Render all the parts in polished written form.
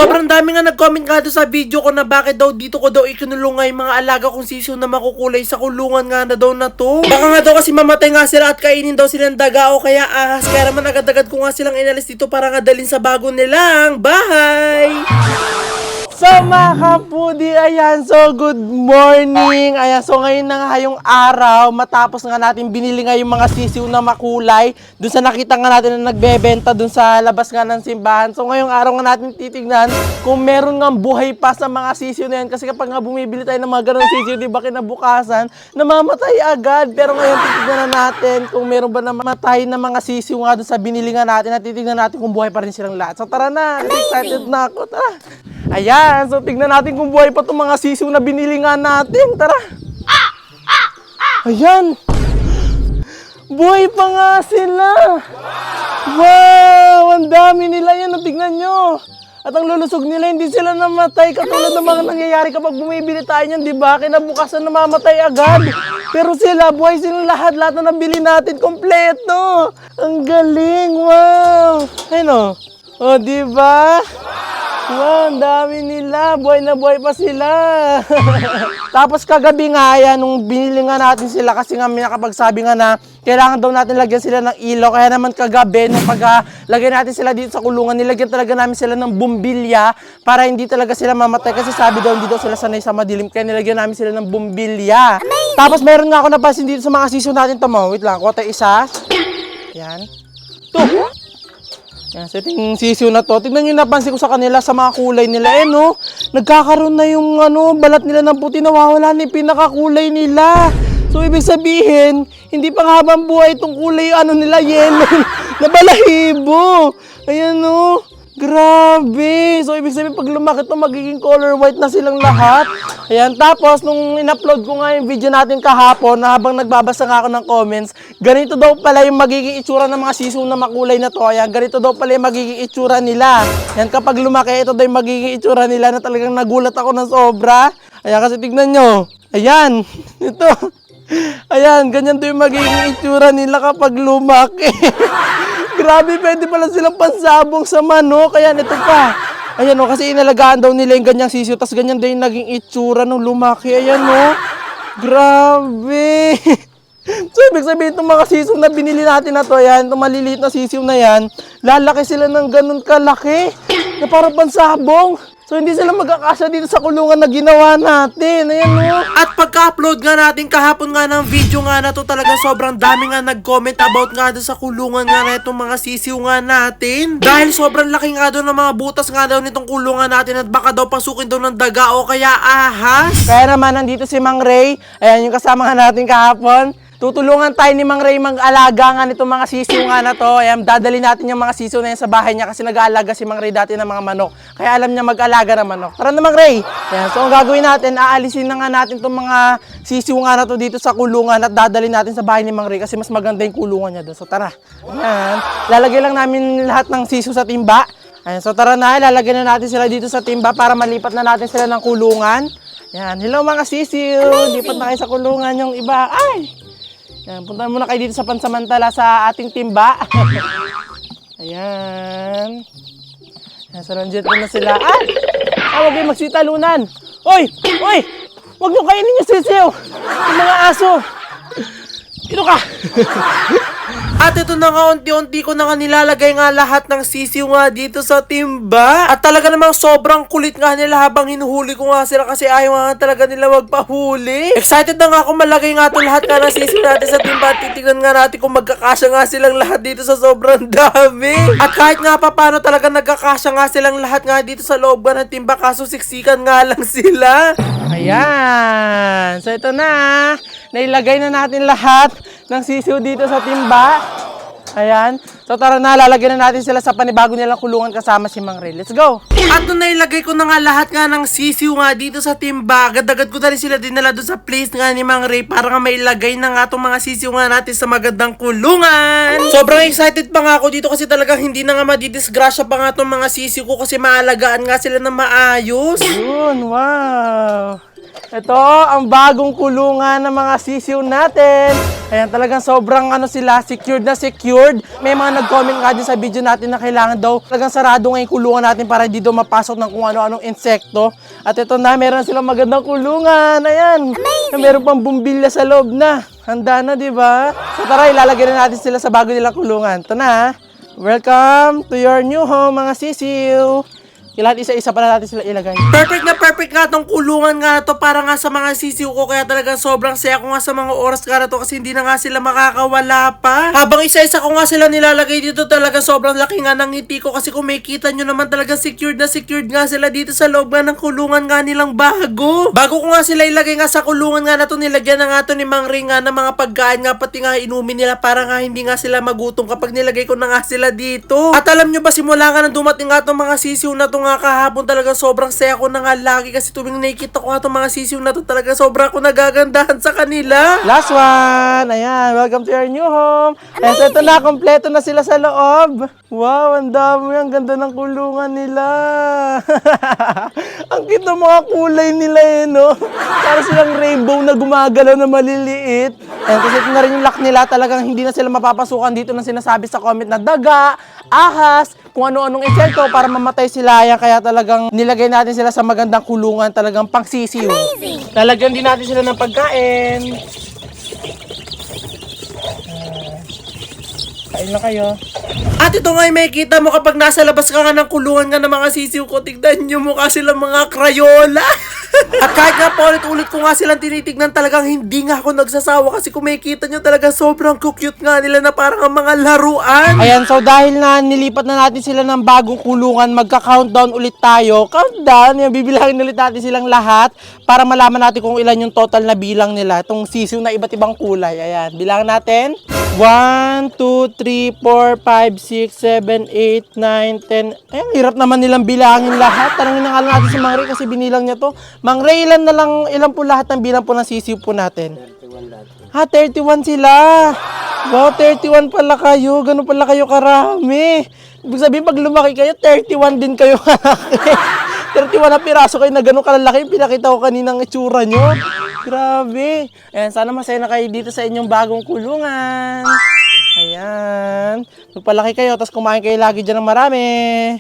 sobrang dami nga nag-comment nga doon sa video ko na bakit daw dito ko daw ikinulong nga yung mga alaga kong sisiw na makukulay sa kulungan nga na daw na to. Baka nga daw kasi mamatay nga sila at kainin daw silang daga o kaya ahas. Kaya naman agad-agad ko nga silang inalis dito para nga dalhin sa bago nilang bahay. So mga kapudi, ayan, so good morning. Ayan, so ngayon na nga yung araw, matapos nga natin binili nga yung mga sisiw na makulay dun sa nakita nga natin na nagbebenta dun sa labas nga ng simbahan. So ngayong araw nga natin titignan kung meron nga buhay pa sa mga sisiw na yan. Kasi kapag nga bumibili tayo ng mga ganun sisiw, di ba kinabukasan, namamatay agad. Pero ngayon titignan na natin kung meron ba namatay na mga sisiw nga dun sa binili nga natin at titignan natin kung buhay pa rin silang lahat. So tara na, excited na ako, tara. Ayan, so tignan natin kung buhay pa itong mga sisiw na binili nga natin. Tara. Ayan. Buhay pa nga sila. Wow, ang dami nila yan. Tignan nyo. At ang lulusog nila, hindi sila namatay. Katulad ng mga nangyayari kapag bumibili tayo niyan, di ba? Kinabukasan namamatay agad. Pero sila, buhay silang lahat. Lahat na nabili natin, kompleto. Ang galing, wow. Ayun o, di ba? Wow, ang dami nila. Buhay na buhay pa sila. Tapos kagabi nga, ayan, nung binili nga natin sila kasi nga may nakapagsabi nga na kailangan daw natin lagyan sila ng ilaw. Kaya naman kagabi, nung lagyan natin sila dito sa kulungan, nilagyan talaga namin sila ng bumbilya para hindi talaga sila mamatay. Kasi sabi daw, hindi daw sila sanay sa madilim. Kaya nilagyan namin sila ng bumbilya. Tapos meron nga ako napansin dito sa mga sisiw natin. Tama, wait lang. Kuha tayo isa. Ayan. Ito. Yan, sa ating sisiw na to, tignan nyo, napansin ko sa kanila, sa mga kulay nila, no? Nagkakaroon na yung, balat nila ng puti, nawawala na yung pinakakulay nila. So, ibig sabihin, hindi pang habang buhay itong kulay, nila, yellow, na balahibo. Ayan, no? Grabe! So, ibig sabihin, pag lumaki ito, magiging color white na silang lahat. Ayan, tapos, nung in-upload ko nga yung video natin kahapon, na habang nagbabasa nga ako ng comments, ganito daw pala yung magiging itsura ng mga sisiw na makulay na to. Ayan, ganito daw pala yung magiging itsura nila. Ayan, kapag lumaki, ito daw yung magiging itsura nila na talagang nagulat ako ng sobra. Ayan, kasi tignan nyo. Ayan, ito. Ayan, ganyan daw yung magiging itsura nila kapag lumaki. Grabe, pwede pala silang pansabong sa manok. Ayan, ito pa. Ayan, kasi inalagaan daw nila yung ganyang sisiw. Tapos ganyan daw yung naging itsura nung lumaki. Ayan, Grabe. So, ibig sabihin itong mga sisiw na binili natin na to, ayan, itong maliliit na sisiw na yan, lalaki sila ng ganun kalaki na parang pansabong. So, hindi sila magkakasya dito sa kulungan na ginawa natin. Ayan, At pagka-upload nga natin kahapon nga ng video nga na to, talagang sobrang dami nga nag-comment about nga doon sa kulungan nga na itong mga sisiw nga natin. Dahil sobrang laki nga doon ng mga butas nga daw nitong kulungan natin at baka daw pasukin daw ng daga o kaya ahas. Kaya naman, nandito si Mang Ray. Ayan, yung kasama nga natin kahapon. Tutulungan tayo ni Mang Ray mag-alaga nga nitong mga sisiw nga na to. Ayan, dadali natin yung mga sisiw na yan sa bahay niya kasi nag-aalaga si Mang Ray dati ng mga manok. Kaya alam niya mag-alaga ng manok. Tara na, Mang Ray! Ayan, so ang gagawin natin, aalisin na nga natin itong mga sisiw nga na to dito sa kulungan at dadali natin sa bahay ni Mang Ray kasi mas maganda yung kulungan niya doon. So tara. Ayan, lalagay lang namin lahat ng sisiw sa timba. Ayan, so tara na, lalagyan na natin sila dito sa timba para malipat na natin sila ng kulungan. Ayan, hello mga sisiw! Lipat na kayo sa kulungan yung iba. Ay! Yan, punta muna kayo dito sa pansamantala sa ating timba. Ayan. Ayan, so nandiyan na sila. Huwag kayo magsitalunan. Oy! Oy! Huwag nyo kainin yung sisiw. Yung mga aso. Ito ka. At ito na nga, unti-unti ko na nga nilalagay nga lahat ng sisiw nga dito sa timba. At talaga namang sobrang kulit nga nila habang hinuhuli ko nga sila kasi ayaw nga talaga nila magpahuli. Excited na nga ako malagay nga ito lahat nga ng sisiw natin sa timba. At titignan nga natin kung magkakasya nga silang lahat dito sa sobrang dami. At kahit nga pa paano talaga nagkakasya nga silang lahat nga dito sa loob nga ng timba kaso siksikan nga lang sila. Ayan. So ito na. Nailagay na natin lahat ng sisiw dito sa timba. Ayan. So tara na, lalagyan na natin sila sa panibago nilang kulungan kasama si Mang Ray. Let's go! At nung nailagay ko na nga lahat nga ng sisiw nga dito sa timba, agad-agad ko na rin sila dinala doon sa place nga ni Mang Ray para nga mailagay na nga itong mga sisiw nga natin sa magandang kulungan. Sobrang excited pa nga ako dito kasi talagang hindi na nga madidisgrasya pa nga itong mga sisiw ko kasi maalagaan nga sila na maayos. Yun, wow! Ito, ang bagong kulungan ng mga sisiw natin. Ayan, talagang sobrang sila, secured na secured. May mga nag-comment nga din sa video natin na kailangan daw talagang sarado nga yung kulungan natin para hindi daw mapasok ng kung ano-anong insekto. At ito na, meron silang magandang kulungan. Ayan, meron pang bumbilya sa loob na. Handa na, di ba? So tara, ilalagay na natin sila sa bago nilang kulungan. Ito na. Welcome to your new home, mga sisiw. Lahat isa-isa pa na natin sila ilagay. Perfect nga tong kulungan nga to para nga sa mga sisiw ko. Kaya talagang sobrang saya ko nga sa mga oras nga na to kasi hindi na nga sila makakawala pa. Habang isa-isa ko nga sila nilalagay dito, talaga sobrang laki nga ng ngiti ko. Kasi kung may kita nyo naman talaga secured nga sila dito sa loob nga ng kulungan nga nilang bago. Bago ko nga sila ilagay nga sa kulungan nga na to, nilagyan na nga to ni Mang Ring nga ng mga pagkain nga pati nga inumin nila para nga hindi nga sila magutom kapag nilagay ko na nga sila dito. At alam nyo ba, simula nga nang dumating nga tong mga sisiw na to nga kahapon, talaga sobrang saya ko na nga lagi kasi tuwing nakikita ko nga itong mga sisiw na to, talaga sobrang ako nagagandahan sa kanila. Last one! Ayan, welcome to your new home. Ayan, so ito na, kompleto na sila sa loob. Wow, ang dami, ang ganda ng kulungan nila. Ang cute ng mga kulay nila no? Para silang rainbow na gumagalaw na maliliit. Ayan, kasi ito na rin yung lock nila, talagang hindi na sila mapapasukan dito na sinasabi sa comment na daga, ahas, kung ano-anong insekto para mamatay sila. Yan, kaya talagang nilagay natin sila sa magandang kulungan, talagang pangsisiw. Lalagyan din natin sila ng pagkain. Kain na kayo. At ito nga may kita mo kapag nasa labas ka nga ng kulungan nga ng mga sisiw ko, tignan nyo mukha sila mga Crayola. At kahit nga paulit-ulit ko nga silang tinitignan, talagang hindi nga ako nagsasawa kasi kung makikita nyo talaga sobrang cute nga nila na parang ang mga laruan. Ayan, so dahil na nilipat na natin sila ng bagong kulungan, magka-countdown ulit tayo. Countdown, yung bibilangin ulit natin silang lahat para malaman natin kung ilan yung total na bilang nila. Itong sisiw na iba't ibang kulay. Ayan, bilangan natin. 1, 2, 3, 4, 5, 6, 7, 8, 9, 10. Ayan, hirap naman nilang bilangin lahat. Tanongin na nga lang natin si Mang Ray kasi binilang niya to. Mang Ray, ilan po lahat ng bilang po ng sisiw po natin? 31 lahat. Ha, 31 sila. Wow, 31 pala kayo. Ganun pala kayo karami. Ibig sabihin, pag lumaki kayo, 31 din kayo kalaki. 31 na piraso kayo na ganun kalalaki. Pinakita ko kaninang itsura nyo. Grabe. Ayan, sana masaya na kayo dito sa inyong bagong kulungan. Ayan. Magpalaki kayo, tapos kumain kayo lagi dyan ng marami.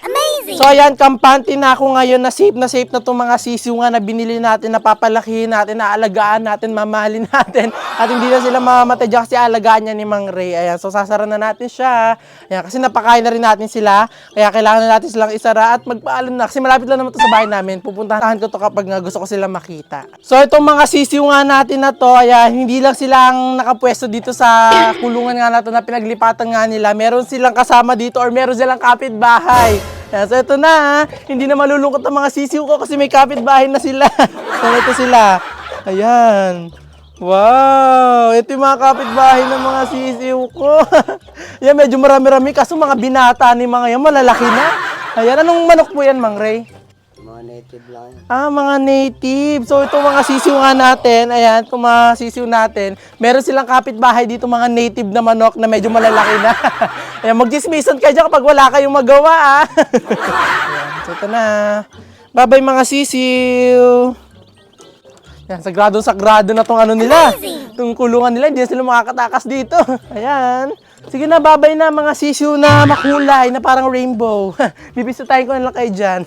Amazing! So ayan, kampante na ako ngayon na safe na itong mga sisiw nga na binili natin, na papalakihin natin, na alagaan natin, mamahalin natin. At hindi na sila mamamatay dyan kasi alagaan niya ni Mang Ray. Ayan, so sasara na natin siya. Ayan, kasi napakain na rin natin sila. Kaya kailangan na natin silang isara at magpaalam na. Kasi malapit lang naman ito sa bahay namin. Pupuntahan ko to kapag nga gusto ko sila makita. So itong mga sisiw nga natin na to, ayan, hindi lang silang nakapwesto dito sa kulungan nga natin na pinaglipatan nga nila. Meron silang kasama dito or meron silang kapitbahay. Ayan, so ito na, hindi na malulungkot ang mga sisiw ko kasi may kapitbahay na sila. So ito sila. Ayan. Wow! Ito yung mga kapitbahay ng mga sisiw ko. Yan, medyo marami-rami kaso mga binata ni mga yan, malalaki na. Ayan, anong manok po yan, Mang Ray? Mga native lang. Ah, mga native. So, itong mga sisiw nga natin, ayan, itong mga sisiw natin, meron silang kapitbahay dito, mga native na manok na medyo malalaki na. Ayan, mag-dismissan kayo dyan kapag wala kayong magawa, ah. Ayan, so ito na. Bye-bye mga sisiw. Ayan, sagrado na tong ano nila. Itong kulungan nila, hindi na sila makakatakas dito. Ayan. Sige na, bye-bye na mga sisiw na makulay, na parang rainbow. Bibisitahin ko na lang kayo dyan.